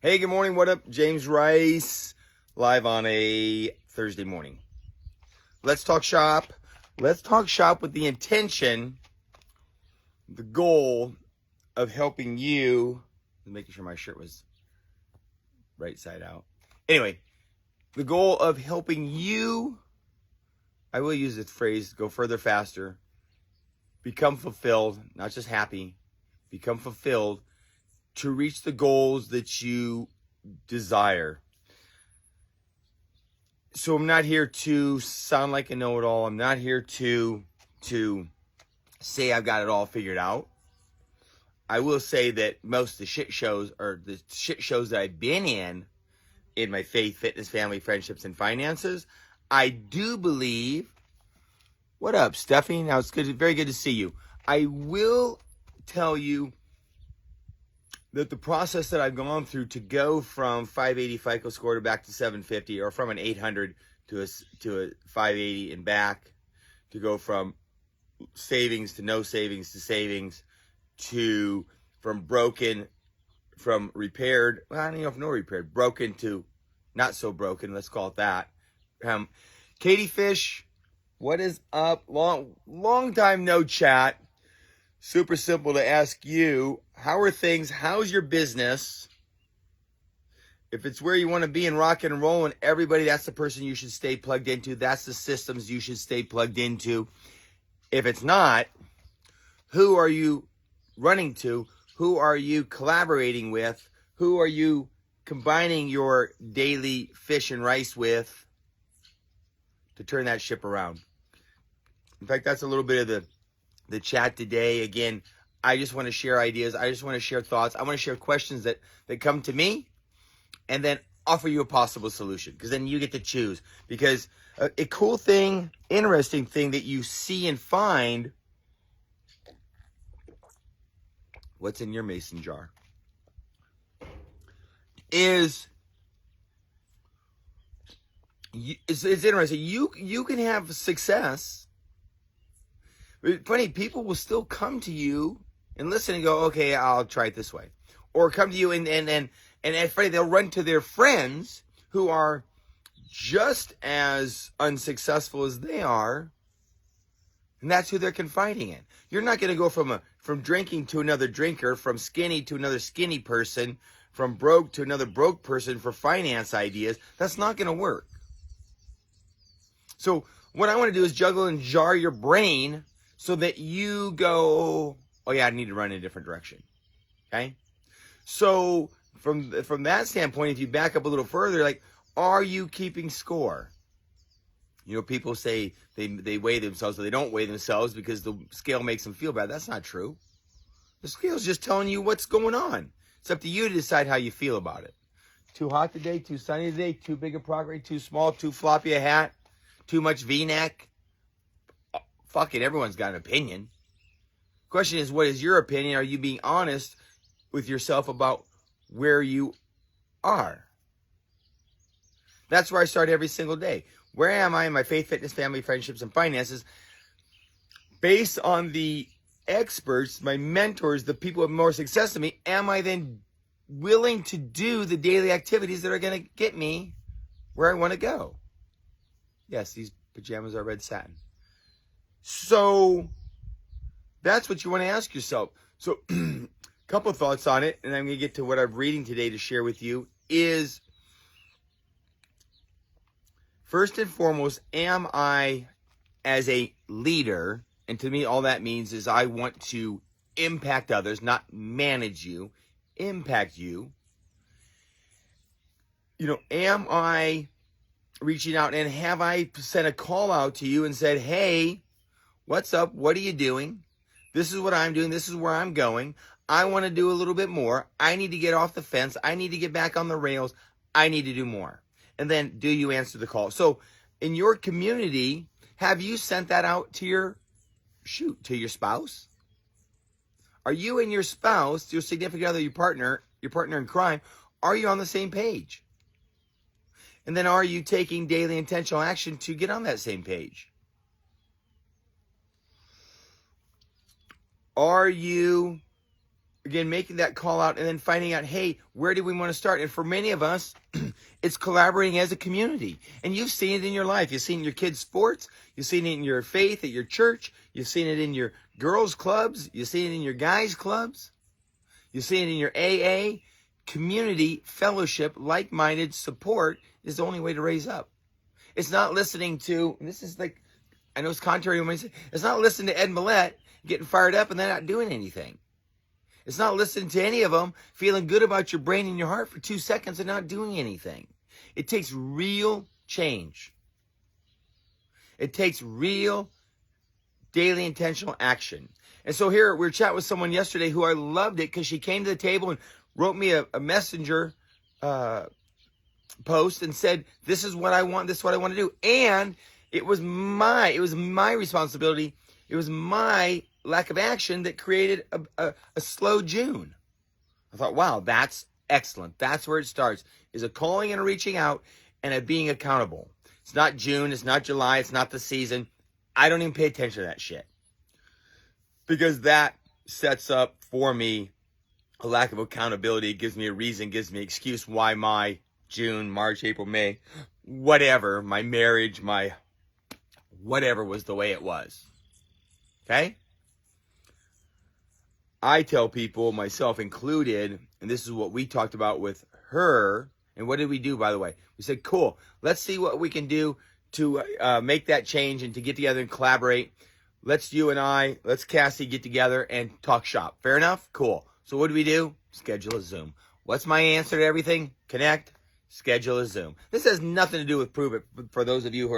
Hey, good morning. What up? James Rice, live on a Thursday morning. Let's talk shop. Let's talk shop with the intention, the goal of helping you. Making sure my shirt was right side out. Anyway, the goal of helping you, I will use this phrase, go further faster, become fulfilled, not just happy, become fulfilled to reach the goals that you desire. So I'm not here to sound like a know-it-all. I'm not here to say I've got it all figured out. I will say that most of the shit shows that I've been in my faith, fitness, family, friendships, and finances, I do believe. What up, Stephanie? Now it's good, very good to see you. I will tell you that the process that I've gone through to go from 580 FICO score to back to 750, or from an 800 to a 580 and back, to go from savings to no savings to savings, to from repaired, well, I don't know if no repaired, broken to not so broken, let's call it that. Katie Fish, what is up? Long time no chat. Super simple to ask you, how are things? How's your business? If it's where you want to be in rock and roll and everybody, that's the person you should stay plugged into. That's the systems you should stay plugged into. If it's not, who are you running to? Who are you collaborating with? Who are you combining your daily fish and rice with to turn that ship around? In fact, that's a little bit of the chat today. Again, I just want to share ideas. I just want to share thoughts. I want to share questions that come to me, and then offer you a possible solution, because then you get to choose. Because a cool thing, interesting thing that you see and find, what's in your mason jar, is it's interesting. You can have success. Funny, people will still come to you and listen and go, okay, I'll try it this way. Or come to you and funny, they'll run to their friends who are just as unsuccessful as they are, and that's who they're confiding in. You're not going to go from drinking to another drinker, from skinny to another skinny person, from broke to another broke person for finance ideas. That's not going to work. So what I want to do is juggle and jar your brain so that you go, oh yeah, I need to run in a different direction. Okay? So from that standpoint, if you back up a little further, like, are you keeping score? You know, people say they weigh themselves, or they don't weigh themselves because the scale makes them feel bad. That's not true. The scale's just telling you what's going on. It's up to you to decide how you feel about it. Too hot today, too sunny today, too big a progress, too small, too floppy a hat, too much V-neck. Fuck it, everyone's got an opinion. Question is, what is your opinion? Are you being honest with yourself about where you are? That's where I start every single day. Where am I in my faith, fitness, family, friendships, and finances? Based on the experts, my mentors, the people with more success than me, am I then willing to do the daily activities that are going to get me where I want to go? Yes, these pajamas are red satin. So that's what you want to ask yourself. So a couple of thoughts on it, and I'm going to get to what I'm reading today to share with you, is first and foremost, am I, as a leader, and to me all that means is I want to impact others, not manage you, impact you. You know, am I reaching out, and have I sent a call out to you and said, hey, what's up? What are you doing? This is what I'm doing. This is where I'm going. I want to do a little bit more. I need to get off the fence. I need to get back on the rails. I need to do more. And then, do you answer the call? So in your community, have you sent that out to your spouse? Are you and your spouse, your significant other, your partner in crime, are you on the same page? And then, are you taking daily intentional action to get on that same page? Are you again, making that call out and then finding out, hey, where do we want to start? And for many of us, it's collaborating as a community. And you've seen it in your life. You've seen it in your kids' sports. You've seen it in your faith at your church. You've seen it in your girls' clubs. You've seen it in your guys' clubs. You've seen it in your AA. Community, fellowship, like-minded support is the only way to raise up. It's not listening to, and this is like, I know it's contrary to what I say, it's not listening to Ed Millett getting fired up and they're not doing anything. It's not listening to any of them, feeling good about your brain and your heart for 2 seconds and not doing anything. It takes real change. It takes real daily intentional action. And so here, we were chatting with someone yesterday who I loved it because she came to the table and wrote me a messenger post and said, this is what I want, this is what I want to do. And it was my responsibility. It was my lack of action that created a slow June. I thought, wow, that's excellent. That's where it starts, is a calling and a reaching out and a being accountable. It's not June. It's not July. It's not the season. I don't even pay attention to that shit. Because that sets up for me a lack of accountability. It gives me a reason, gives me an excuse why my June, March, April, May, whatever, my marriage, my whatever was the way it was. Okay? I tell people, myself included, and this is what we talked about with her. And what did we do, by the way? We said, cool, let's see what we can do to make that change and to get together and collaborate. Let's let's Cassie get together and talk shop. Fair enough? Cool. So what do? Schedule a Zoom. What's my answer to everything? Connect, schedule a Zoom. This has nothing to do with Prove It for those of you who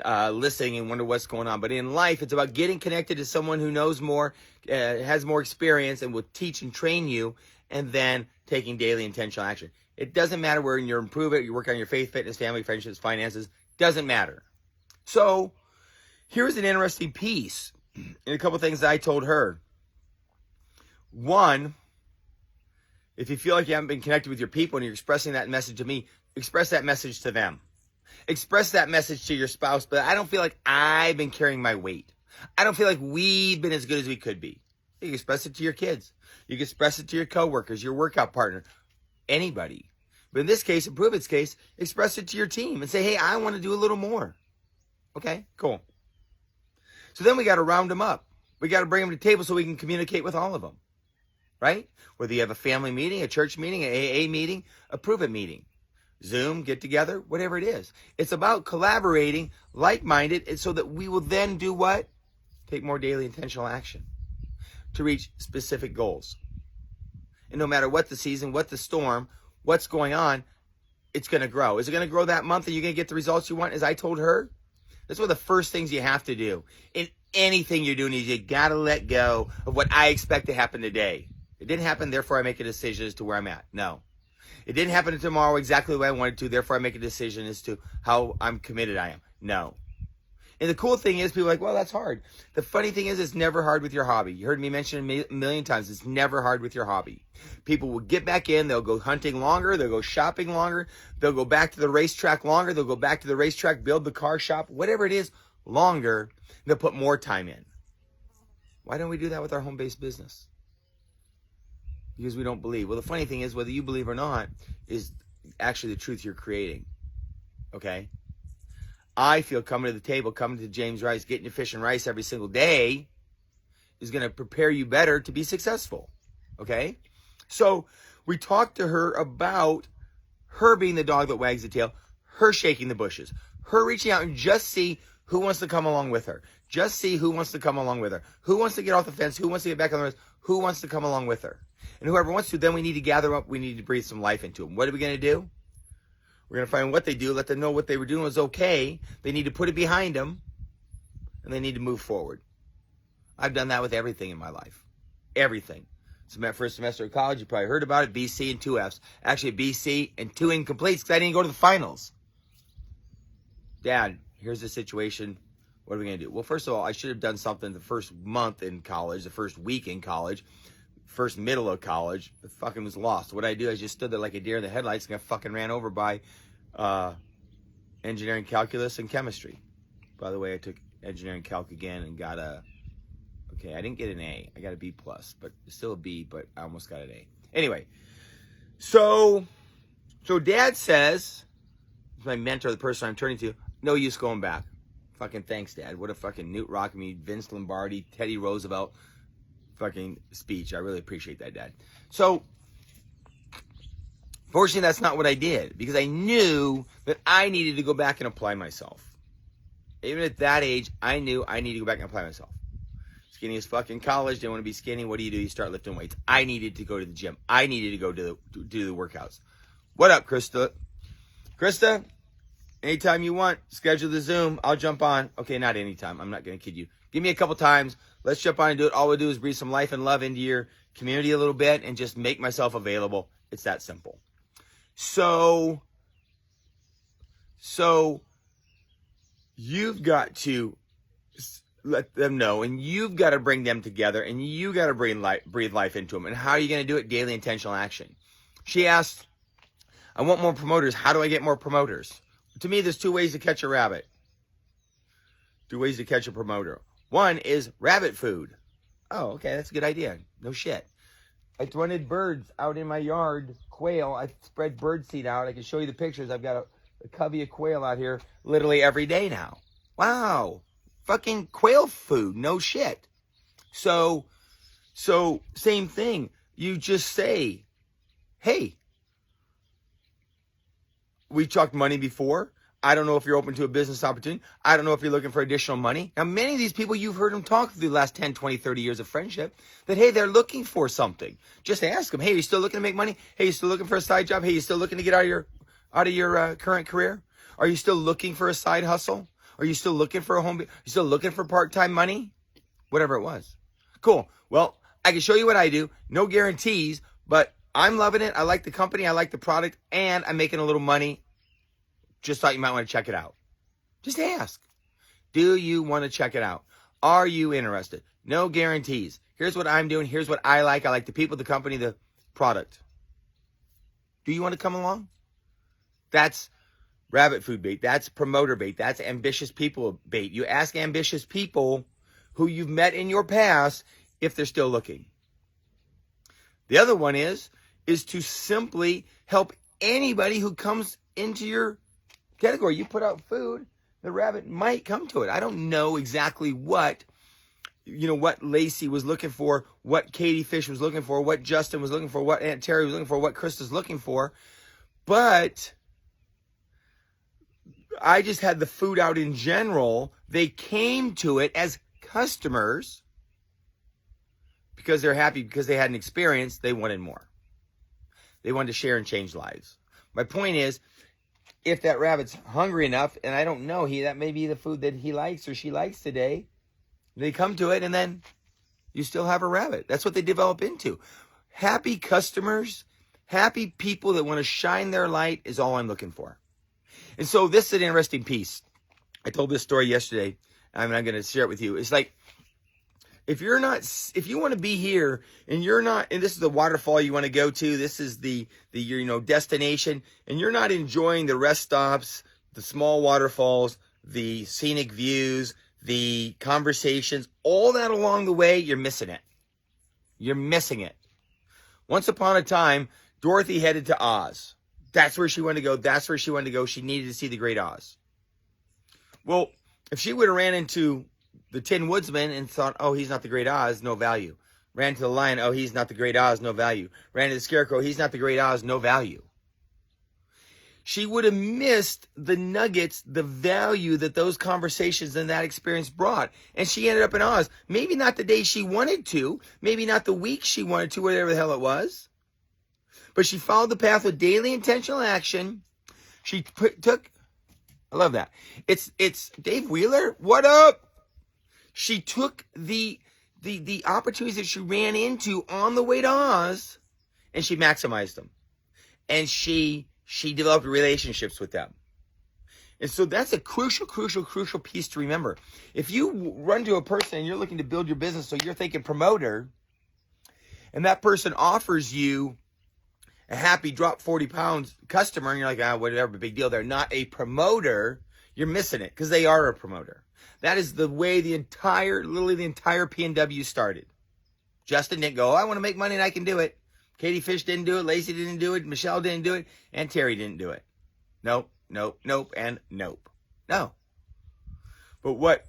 are listening and wonder what's going on. But in life, it's about getting connected to someone who knows more, has more experience, and will teach and train you, and then taking daily intentional action. It doesn't matter where you're in Prove It, you work on your faith, fitness, family, friendships, finances. Doesn't matter. So here's an interesting piece and a couple things that I told her. One, if you feel like you haven't been connected with your people and you're expressing that message to me, express that message to them. Express that message to your spouse, but I don't feel like I've been carrying my weight. I don't feel like we've been as good as we could be. You can express it to your kids. You can express it to your coworkers, your workout partner, anybody. But in this case, in Prove It's case, express it to your team and say, hey, I want to do a little more. Okay, cool. So then we got to round them up. We got to bring them to the table so we can communicate with all of them. Right? Whether you have a family meeting, a church meeting, an AA meeting, a Prove It meeting, Zoom, get together, whatever it is. It's about collaborating, like-minded, and so that we will then do what? Take more daily intentional action to reach specific goals. And no matter what the season, what the storm, what's going on, it's going to grow. Is it going to grow that month and you're going to get the results you want? As I told her, that's one of the first things you have to do. In anything you're doing is you got to let go of what I expect to happen today. It didn't happen, therefore I make a decision as to where I'm at. No. It didn't happen tomorrow exactly the way I wanted to, therefore I make a decision as to how I'm committed I am. No. And the cool thing is, people are like, well, that's hard. The funny thing is, it's never hard with your hobby. You heard me mention it a million times. It's never hard with your hobby. People will get back in. They'll go hunting longer. They'll go shopping longer. They'll go back to the racetrack longer. They'll go back to the racetrack, build the car shop, whatever it is, longer. They'll put more time in. Why don't we do that with our home-based business? Because we don't believe. Well, the funny thing is, whether you believe or not, is actually the truth you're creating. Okay? I feel coming to the table, coming to James Rice, getting your fish and rice every single day is going to prepare you better to be successful. Okay? So we talked to her about her being the dog that wags the tail, her shaking the bushes, her reaching out and just see who wants to come along with her. Just see who wants to come along with her. Who wants to get off the fence? Who wants to get back on the race? Who wants to come along with her? And whoever wants to, then we need to gather up. We need to breathe some life into them. What are we going to do? We're going to find what they do, let them know what they were doing was okay. They need to put it behind them, and they need to move forward. I've done that with everything in my life. Everything. It's my first semester of college. You probably heard about it. BC and 2 Fs. Actually, BC and 2 incompletes because I didn't go to the finals. Dad, here's the situation. What are we going to do? Well, first of all, I should have done something the first month in college, the first week in college, first middle of college. I fucking was lost. What I do, I just stood there like a deer in the headlights and got fucking ran over by engineering, calculus, and chemistry. By the way, I took engineering calc again and got a Okay, I didn't get an A. I got a B+, but still a B, but I almost got an A. Anyway, so Dad says, my mentor, the person I'm turning to, no use going back. Fucking thanks, Dad. What a fucking Newt Rockame, Vince Lombardi, Teddy Roosevelt fucking speech. I really appreciate that, Dad. So, fortunately, that's not what I did, because I knew that I needed to go back and apply myself. Even at that age, I knew I needed to go back and apply myself. Skinny as fucking college, didn't want to be skinny. What do? You start lifting weights. I needed to go to the gym. I needed to go do the workouts. What up, Krista? Krista, anytime you want, schedule the Zoom. I'll jump on. Okay, not anytime. I'm not going to kid you. Give me a couple times. Let's jump on and do it. All we'll do is breathe some life and love into your community a little bit and just make myself available. It's that simple. So you've got to let them know, and you've got to bring them together, and you got to breathe life into them. And how are you going to do it? Daily intentional action. She asked, I want more promoters. How do I get more promoters? To me, there's 2 ways to catch a rabbit. 2 ways to catch a promoter. One is rabbit food. Oh, okay, that's a good idea. No shit. I wanted birds out in my yard, quail. I spread bird seed out. I can show you the pictures. I've got a covey of quail out here literally every day now. Wow. Fucking quail food. No shit. So same thing. You just say, hey, we talked money before. I don't know if you're open to a business opportunity. I don't know if you're looking for additional money. Now, many of these people, you've heard them talk through the last 10, 20, 30 years of friendship that, hey, they're looking for something. Just ask them, hey, are you still looking to make money? Hey, you still looking for a side job? Hey, you still looking to get out of your current career? Are you still looking for a side hustle? Are you still looking for a home? Are you still looking for part-time money? Whatever it was. Cool. Well, I can show you what I do. No guarantees, but I'm loving it. I like the company. I like the product, and I'm making a little money. Just thought you might want to check it out. Just ask. Do you want to check it out? Are you interested? No guarantees. Here's what I'm doing. Here's what I like. I like the people, the company, the product. Do you want to come along? That's rabbit food bait. That's promoter bait. That's ambitious people bait. You ask ambitious people who you've met in your past if they're still looking. The other one is to simply help anybody who comes into your category. You put out food, the rabbit might come to it. I don't know exactly what Lacey was looking for, what Katie Fish was looking for, what Justin was looking for, what Aunt Terry was looking for, what Krista's looking for. But I just had the food out in general. They came to it as customers because they're happy, because they had an experience. They wanted more. They wanted to share and change lives. My point is, if that rabbit's hungry enough, and I don't know, that may be the food that he likes or she likes today, they come to it, and then you still have a rabbit. That's what they develop into. Happy customers, happy people that want to shine their light is all I'm looking for. And so this is an interesting piece. I told this story yesterday, and I'm going to share it with you. It's like, if you want to be here and you're not, and this is the waterfall you want to go to, this is the destination, and you're not enjoying the rest stops, the small waterfalls, the scenic views, the conversations, all that along the way, you're missing it. You're missing it. Once upon a time, Dorothy headed to Oz. That's where she wanted to go. That's where she wanted to go. She needed to see the Great Oz. Well, if she would have ran into the Tin Woodsman and thought, oh, he's not the Great Oz, no value. Ran to the Lion, oh, he's not the Great Oz, no value. Ran to the Scarecrow, he's not the Great Oz, no value. She would have missed the nuggets, the value that those conversations and that experience brought. And she ended up in Oz. Maybe not the day she wanted to. Maybe not the week she wanted to, whatever the hell it was. But she followed the path with daily intentional action. She took, I love that. It's Dave Wheeler. What up? She took the opportunities that she ran into on the way to Oz, and she maximized them. And she developed relationships with them. And so that's a crucial piece to remember. If you run to a person and you're looking to build your business, so you're thinking promoter, and that person offers you a happy drop 40 pounds customer, and you're like, whatever, big deal. They're not a promoter. You're missing it, because they are a promoter. That is the way literally the entire PNW started. Justin didn't go, I want to make money and I can do it. Katie Fish didn't do it. Lacey didn't do it. Michelle didn't do it. And Terry didn't do it. Nope, nope, nope, and nope. No. But what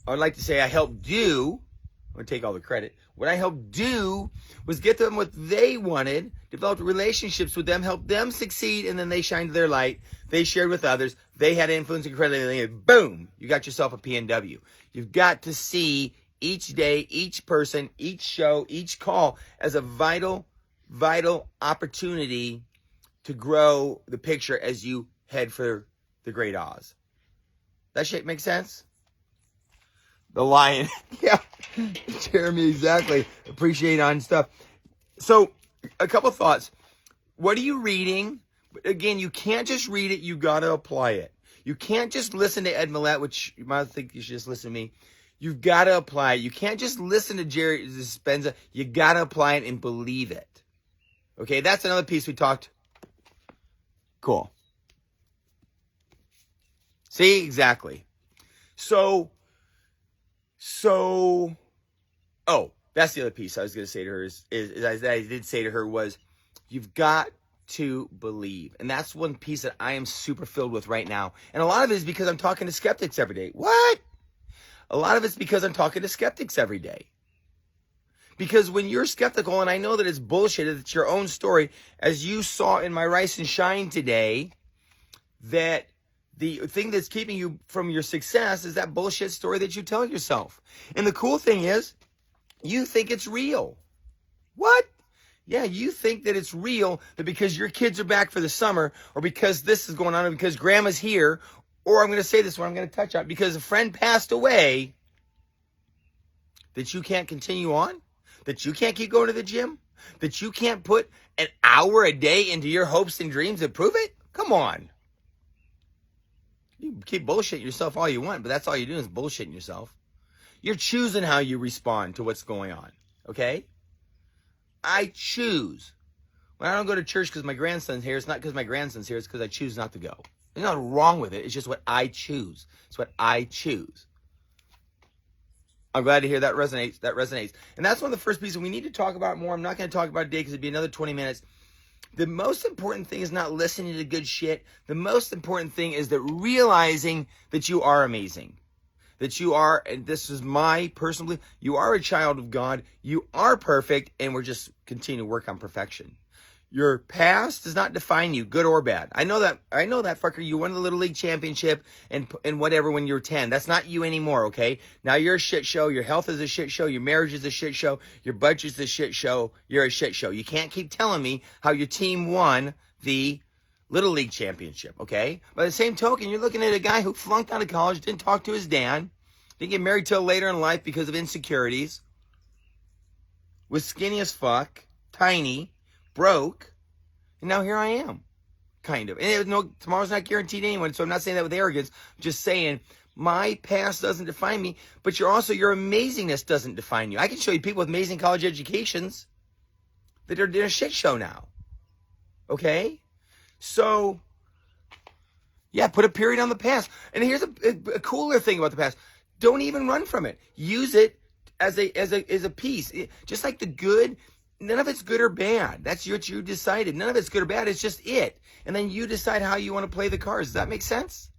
I'd like to say I helped do, I'm going to take all the credit. What I helped do was get them what they wanted, develop relationships with them, help them succeed, and then they shined their light. They shared with others. They had influence and credibility. And boom, you got yourself a PNW. You've got to see each day, each person, each show, each call as a vital opportunity to grow the picture as you head for the great Oz. That shit make sense? The lion. Yeah. Jeremy, exactly. Appreciate on stuff. So, a couple thoughts. What are you reading? Again, you can't just read it. You got to apply it. You can't just listen to Ed Millett, which you might think you should just listen to me. You've got to apply it. You can't just listen to Jerry Dispenza. You got to apply it and believe it. Okay, that's another piece we talked. Cool. See, exactly. So, oh, that's the other piece I was going to say to her is I did say to her was, you've got to believe. And that's one piece that I am super filled with right now. And a lot of it is because I'm talking to skeptics every day. What? A lot of it's because I'm talking to skeptics every day. Because when you're skeptical, and I know that it's bullshit, it's your own story, as you saw in my Rise and Shine today, that the thing that's keeping you from your success is that bullshit story that you tell yourself. And the cool thing is, you think it's real. What? Yeah, you think that it's real, that because your kids are back for the summer, or because this is going on, or because grandma's here, or I'm going to say this one, I'm going to touch on, because a friend passed away, that you can't continue on? That you can't keep going to the gym? That you can't put an hour a day into your hopes and dreams to prove it? Come on. You keep bullshitting yourself all you want, but that's all you're doing is bullshitting yourself. You're choosing how you respond to what's going on, okay? I choose. When I don't go to church because my grandson's here, it's not because my grandson's here, it's because I choose not to go. There's nothing wrong with it. It's just what I choose. It's what I choose. I'm glad to hear that resonates. That resonates. And that's one of the first pieces we need to talk about more. I'm not going to talk about it today because it'd be another 20 minutes. The most important thing is not listening to good shit. The most important thing is that realizing that you are amazing. That you are, and this is my personal belief, you are a child of God. You are perfect, and we're just continuing to work on perfection. Your past does not define you, good or bad. I know that, fucker. You won the Little League championship and whatever when you were 10. That's not you anymore, okay? Now you're a shit show. Your health is a shit show. Your marriage is a shit show. Your budget's a shit show. You're a shit show. You can't keep telling me how your team won the Little League championship, okay? By the same token, you're looking at a guy who flunked out of college, didn't talk to his dad, didn't get married till later in life because of insecurities, was skinny as fuck, tiny, broke, and now here I am, kind of. And tomorrow's not guaranteed anyone, so I'm not saying that with arrogance. I'm just saying my past doesn't define me, but your amazingness doesn't define you. I can show you people with amazing college educations that are in a shit show now, okay? So, yeah, put a period on the past. And here's a cooler thing about the past. Don't even run from it. Use it as a piece. Just like the good, none of it's good or bad. That's what you decided. None of it's good or bad. It's just it. And then you decide how you want to play the cards. Does that make sense?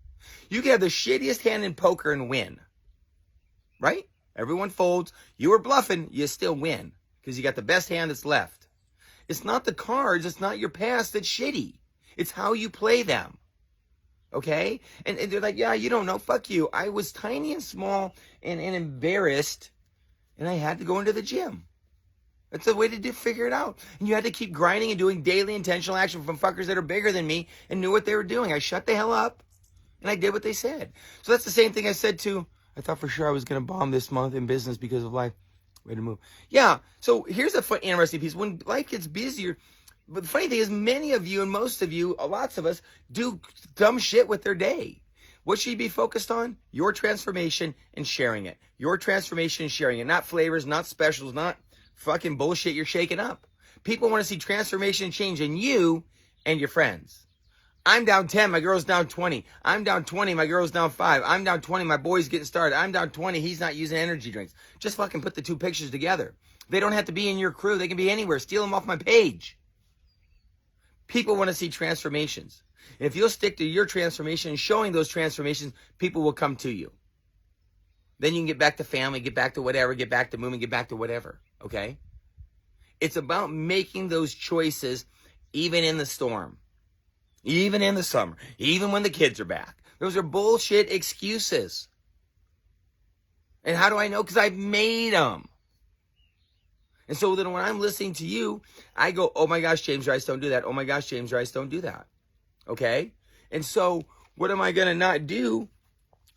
You can have the shittiest hand in poker and win. Right? Everyone folds. You were bluffing. You still win. Because you got the best hand that's left. It's not the cards. It's not your past that's shitty. It's how you play them. Okay? And they're like, yeah, you don't know. Fuck you. I was tiny and small and embarrassed. And I had to go into the gym. That's the way to figure it out. And you had to keep grinding and doing daily intentional action from fuckers that are bigger than me and knew what they were doing. I shut the hell up and I did what they said. So that's the same thing I said to, I thought for sure I was going to bomb this month in business because of life. Way to move. Yeah. So here's a interesting piece. When life gets busier, but the funny thing is many of you and most of you, lots of us, do dumb shit with their day. What should you be focused on? Your transformation and sharing it. Your transformation and sharing it. Not flavors, not specials, not fucking bullshit you're shaking up. People want to see transformation and change in you and your friends. I'm down 10, my girl's down 20. I'm down 20, my girl's down 5. I'm down 20, my boy's getting started. I'm down 20, he's not using energy drinks. Just fucking put the two pictures together. They don't have to be in your crew. They can be anywhere. Steal them off my page. People want to see transformations. And if you'll stick to your transformation and showing those transformations, people will come to you. Then you can get back to family, get back to whatever, get back to moving, get back to whatever. Okay? It's about making those choices even in the storm. Even in the summer, even when the kids are back. Those are bullshit excuses. And how do I know? Because I've made them. And so then when I'm listening to you, I go, oh my gosh, James Rice, don't do that. Oh my gosh, James Rice, don't do that. Okay? And so what am I going to not do?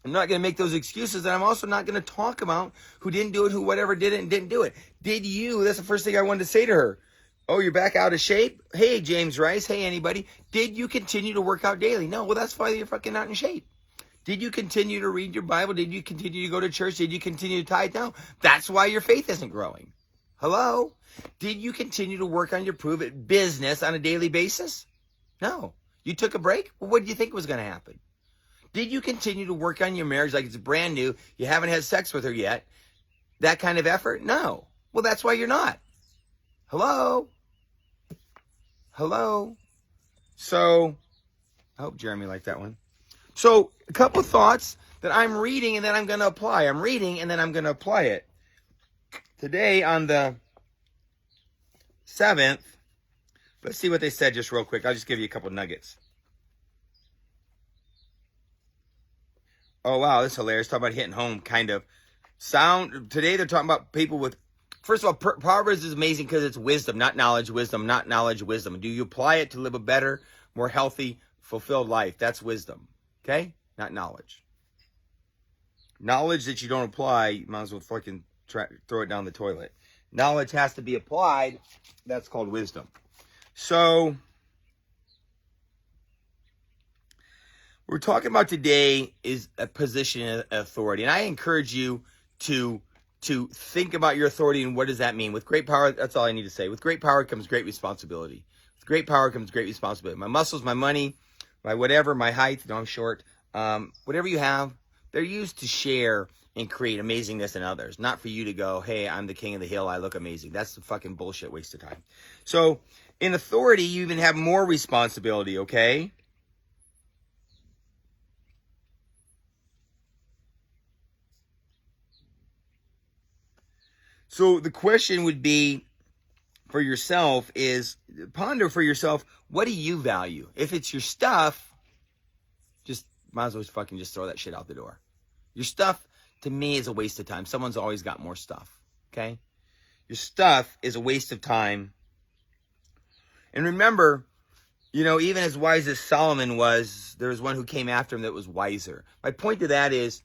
I'm not going to make those excuses. And I'm also not going to talk about who didn't do it, who whatever did it and didn't do it. Did you? That's the first thing I wanted to say to her. Oh, you're back out of shape? Hey, James Rice. Hey, anybody. Did you continue to work out daily? No. Well, that's why you're fucking not in shape. Did you continue to read your Bible? Did you continue to go to church? Did you continue to tithe? No. That's why your faith isn't growing. Hello? Did you continue to work on your prove it business on a daily basis? No. You took a break? Well, what did you think was going to happen? Did you continue to work on your marriage like it's brand new? You haven't had sex with her yet. That kind of effort? No. Well, that's why you're not. Hello? Hello? So, I hope Jeremy liked that one. So, a couple thoughts that I'm reading and then I'm going to apply. I'm reading and then I'm going to apply it. Today on the 7th, let's see what they said just real quick. I'll just give you a couple nuggets. Oh, wow, this is hilarious. Talking about hitting home, kind of. Today they're talking about people with, first of all, Proverbs is amazing because it's wisdom, not knowledge, wisdom, not knowledge, wisdom. Do you apply it to live a better, more healthy, fulfilled life? That's wisdom, okay? Not knowledge. Knowledge that you don't apply, you might as well fucking throw it down the toilet. Knowledge has to be applied. That's called wisdom. So, what we're talking about today is a position of authority. And I encourage you to think about your authority and what does that mean. With great power, that's all I need to say. With great power comes great responsibility. With great power comes great responsibility. My muscles, my money, my whatever, my height, no, I'm short. Whatever you have, they're used to share and create amazingness in others. Not for you to go, hey, I'm the king of the hill, I look amazing. That's a fucking bullshit waste of time. So, in authority, you even have more responsibility, okay? So the question would be for yourself is, ponder for yourself, what do you value? If it's your stuff, just might as well fucking just throw that shit out the door. Your stuff, to me, is a waste of time. Someone's always got more stuff, okay? Your stuff is a waste of time. And remember, you know, even as wise as Solomon was, there was one who came after him that was wiser. My point to that is,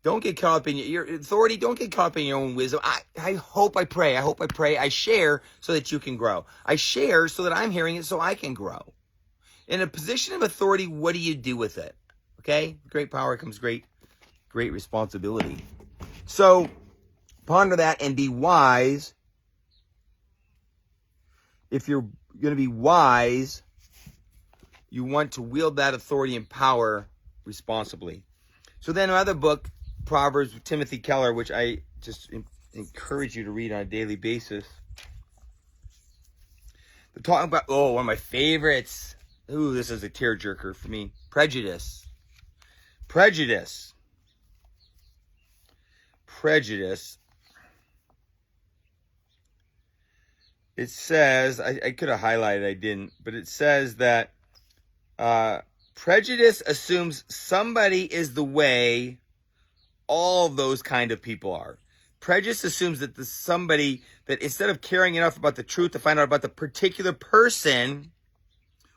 don't get caught up in your authority. Don't get caught up in your own wisdom. I hope, I pray. I share so that you can grow. I share so that I'm hearing it so I can grow. In a position of authority, what do you do with it? Okay? Great power comes great responsibility. So, ponder that and be wise. If you're going to be wise, you want to wield that authority and power responsibly. So then another book, Proverbs with Timothy Keller, which I just encourage you to read on a daily basis. They're talking about, one of my favorites. Ooh, this is a tearjerker for me. Prejudice. It says, I could have highlighted, I didn't, but it says that prejudice assumes somebody is the way all those kind of people are. Prejudice assumes that there's somebody that instead of caring enough about the truth to find out about the particular person,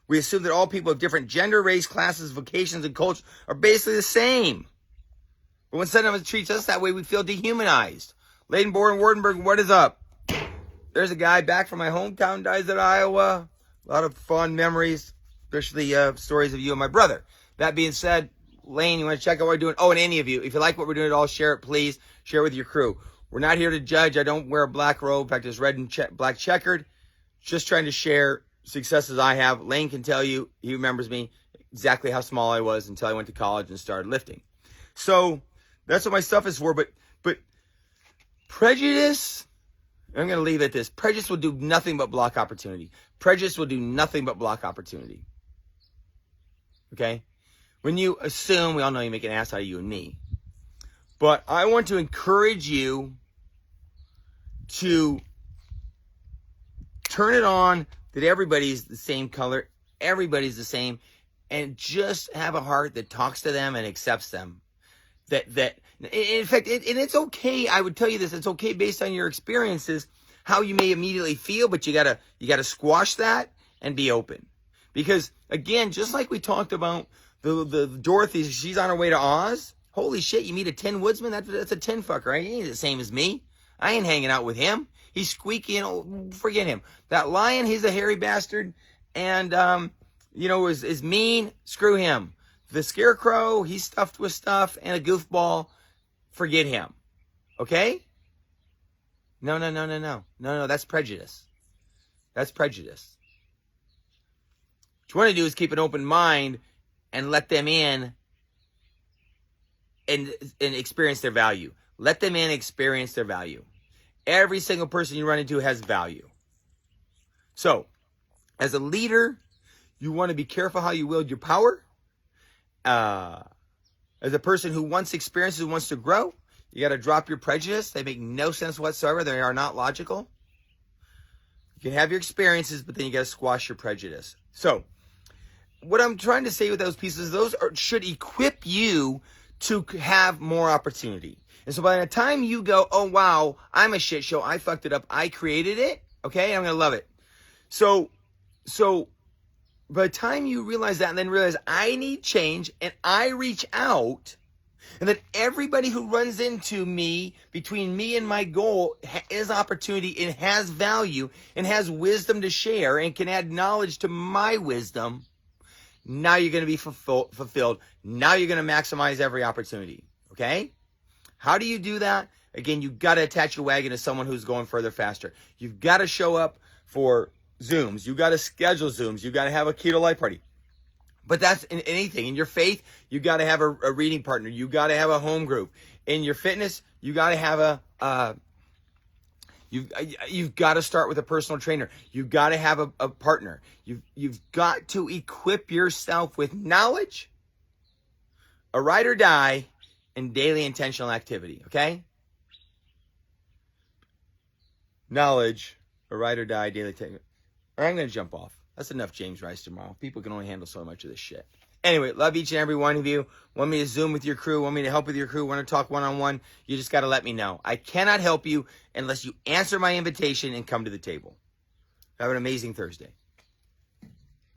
we assume that all people of different gender, race, classes, vocations, and cultures are basically the same. But when someone treats us that way, we feel dehumanized. Leidenborn, Wardenberg, what is up? There's a guy back from my hometown, dies at Iowa. A lot of fond memories, especially stories of you and my brother. That being said, Lane, you want to check out what we're doing? Oh, and any of you, if you like what we're doing at all, share it, please. Share it with your crew. We're not here to judge. I don't wear a black robe. In fact, it's red and black checkered. Just trying to share successes I have. Lane can tell you, he remembers me. exactly how small I was until I went to college and started lifting. So that's what my stuff is for. But prejudice, I'm going to leave it at this. Prejudice will do nothing but block opportunity. Prejudice will do nothing but block opportunity. Okay? When you assume, we all know you make an ass out of you and me. But I want to encourage you to turn it on that everybody's the same color, everybody's the same, and just have a heart that talks to them and accepts them. That in fact, and it's okay. I would tell you this: it's okay based on your experiences, how you may immediately feel, but you gotta squash that and be open. Because again, just like we talked about the Dorothy, she's on her way to Oz. Holy shit! You meet a Tin Woodsman, that's a tin fucker, right? He ain't the same as me. I ain't hanging out with him. He's squeaky, forget him. That lion, he's a hairy bastard, and is mean. Screw him. The Scarecrow, he's stuffed with stuff and a goofball. Forget him. Okay? No. That's prejudice. That's prejudice. What you want to do is keep an open mind and let them in and experience their value. Let them in, experience their value. Every single person you run into has value. So, as a leader, you want to be careful how you wield your power. As a person who wants experiences, who wants to grow, you got to drop your prejudice. They make no sense whatsoever. They are not logical. You can have your experiences, but then you got to squash your prejudice. So, what I'm trying to say with those pieces, should equip you to have more opportunity. And so by the time you go, oh wow, I'm a shit show, I fucked it up, I created it, okay, I'm going to love it. So by the time you realize that and then realize I need change and I reach out, and that everybody who runs into me, between me and my goal, is opportunity and has value and has wisdom to share and can add knowledge to my wisdom, now you're going to be fulfilled. Now you're going to maximize every opportunity, okay? How do you do that? Again, you've got to attach your wagon to someone who's going further faster. You've got to show up for Zooms. You've got to schedule Zooms. You've got to have a Keto Life Party. But that's in anything. In your faith, you've got to have a reading partner. You've got to have a home group. In your fitness, you got to have you've got to start with a personal trainer. You've got to have a partner. You've got to equip yourself with knowledge, a ride or die, and daily intentional activity, okay? Knowledge, a ride or die, daily activity. All right, I'm going to jump off. That's enough James Rice tomorrow. People can only handle so much of this shit. Anyway, love each and every one of you. Want me to Zoom with your crew? Want me to help with your crew? Want to talk one-on-one? You just got to let me know. I cannot help you unless you answer my invitation and come to the table. Have an amazing Thursday.